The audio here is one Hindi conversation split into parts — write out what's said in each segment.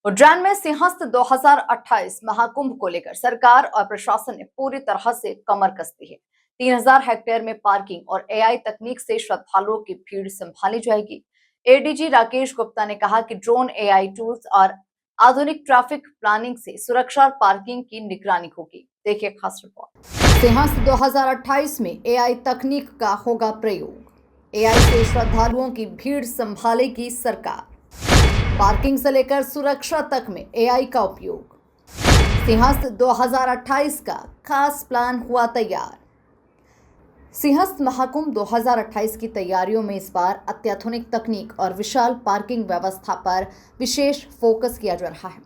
उज्जैन में सिंहस्थ 2028 महाकुंभ को लेकर सरकार और प्रशासन ने पूरी तरह से कमर कस दी है। 3000 हेक्टेयर में पार्किंग और एआई तकनीक से श्रद्धालुओं की भीड़ संभाली जाएगी। एडीजी राकेश गुप्ता ने कहा कि ड्रोन, एआई टूल्स और आधुनिक ट्रैफिक प्लानिंग से सुरक्षा और पार्किंग की निगरानी होगी। देखिए खास रिपोर्ट। सिंहस्थ 2028 में एआई तकनीक का होगा प्रयोग। एआई से श्रद्धालुओं की भीड़ संभालेगी सरकार। पार्किंग से लेकर सुरक्षा तक में एआई का उपयोग। सिंहस्थ 2028 का खास प्लान हुआ तैयार। सिंहस्थ महाकुंभ 2028 की तैयारियों में इस बार अत्याधुनिक तकनीक और विशाल पार्किंग व्यवस्था पर विशेष फोकस किया जा रहा है।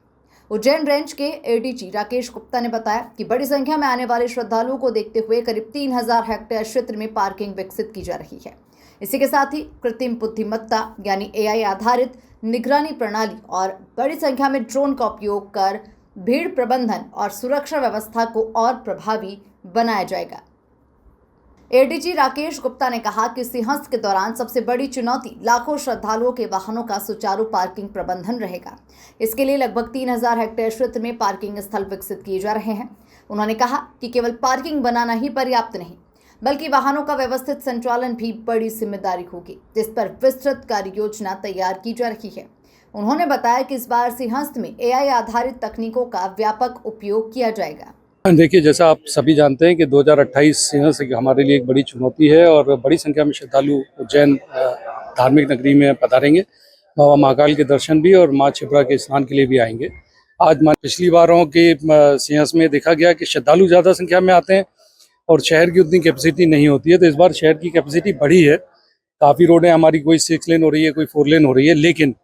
उज्जैन रेंज के एडीजी राकेश गुप्ता ने बताया कि बड़ी संख्या में आने वाले श्रद्धालुओं को देखते हुए करीब 3000 हेक्टेयर क्षेत्र में पार्किंग विकसित की जा रही है। इसी के साथ ही कृत्रिम बुद्धिमत्ता यानी एआई आधारित निगरानी प्रणाली और बड़ी संख्या में ड्रोन का उपयोग कर भीड़ प्रबंधन और सुरक्षा व्यवस्था को और प्रभावी बनाया जाएगा। एडीजी राकेश गुप्ता ने कहा कि सिंहस्थ के दौरान सबसे बड़ी चुनौती लाखों श्रद्धालुओं के वाहनों का सुचारू पार्किंग प्रबंधन रहेगा। इसके लिए लगभग 3000 हेक्टेयर क्षेत्र में पार्किंग स्थल विकसित किए जा रहे हैं। उन्होंने कहा कि केवल पार्किंग बनाना ही पर्याप्त नहीं, बल्कि वाहनों का व्यवस्थित संचालन भी बड़ी जिम्मेदारी होगी, जिस पर विस्तृत कार्य योजना तैयार की जा रही है। उन्होंने बताया कि इस बार सिंहस्थ में एआई आधारित तकनीकों का व्यापक उपयोग किया जाएगा। देखिए, जैसा आप सभी जानते हैं कि 2028 सिंहस्थ हमारे लिए एक बड़ी चुनौती है और बड़ी संख्या में श्रद्धालु उज्जैन धार्मिक नगरी में पधारेंगे। बाबा महाकाल के दर्शन भी और माँ क्षिप्रा के स्नान के लिए भी आएंगे। आज पिछली बारों के सिंहस्थ में देखा गया कि श्रद्धालु ज़्यादा संख्या में आते हैं और शहर की उतनी कैपेसिटी नहीं होती है, तो इस बार शहर की कैपेसिटी बढ़ी है। काफ़ी रोडें हमारी कोई 6 लेन हो रही है, कोई 4 लेन हो रही है, लेकिन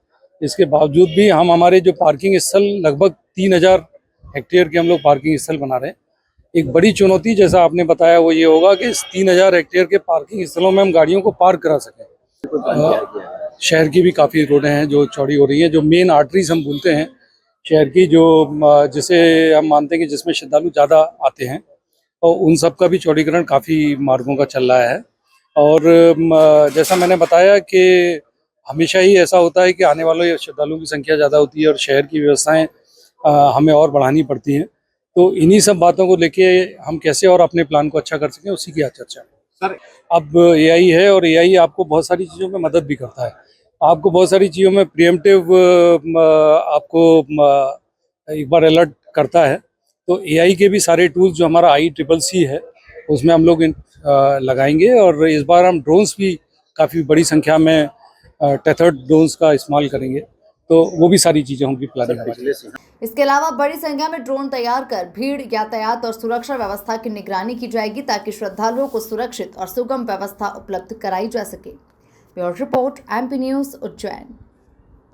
इसके बावजूद भी हम हमारे जो पार्किंग स्थल लगभग 3000 हेक्टेयर के हम लोग पार्किंग स्थल बना रहे हैं। एक बड़ी चुनौती जैसा आपने बताया वो ये होगा कि इस 3000 हेक्टेयर के पार्किंग स्थलों में हम गाड़ियों को पार्क करा सकें। शहर की भी काफ़ी रोडें हैं जो चौड़ी हो रही हैं, जो मेन आर्टरीज हम बोलते हैं शहर की, जो जिसे हम मानते हैं कि जिसमें श्रद्धालु ज़्यादा आते हैं, और उन सब का भी चौड़ीकरण काफ़ी मार्गों का चल रहा है। और जैसा मैंने बताया कि हमेशा ही ऐसा होता है कि आने वाले श्रद्धालुओं की संख्या ज़्यादा होती है और शहर की व्यवस्थाएं हमें और बढ़ानी पड़ती हैं। तो इन्हीं सब बातों को लेके हम कैसे और अपने प्लान को अच्छा कर सकें, उसी की आज चर्चा है। सर, अब एआई है और एआई आपको बहुत सारी चीज़ों में मदद भी करता है। आपको बहुत सारी चीज़ों में प्रिएम्प्टिव आपको एक बार अलर्ट करता है। तो एआई के भी सारे टूल्स जो हमारा IEEE है उसमें हम लोग लगाएंगे, और इस बार हम ड्रोन्स भी काफ़ी बड़ी संख्या में टेथर्ड ड्रोन्स का इस्तेमाल करेंगे, तो वो भी सारी चीज़ें होंगी प्लानिंग में। इसके अलावा बड़ी संख्या में ड्रोन तैयार कर भीड़, यातायात और सुरक्षा व्यवस्था की निगरानी की जाएगी, ताकि श्रद्धालुओं को सुरक्षित और सुगम व्यवस्था उपलब्ध कराई जा सके। Bureau report, MP news, Ujjain.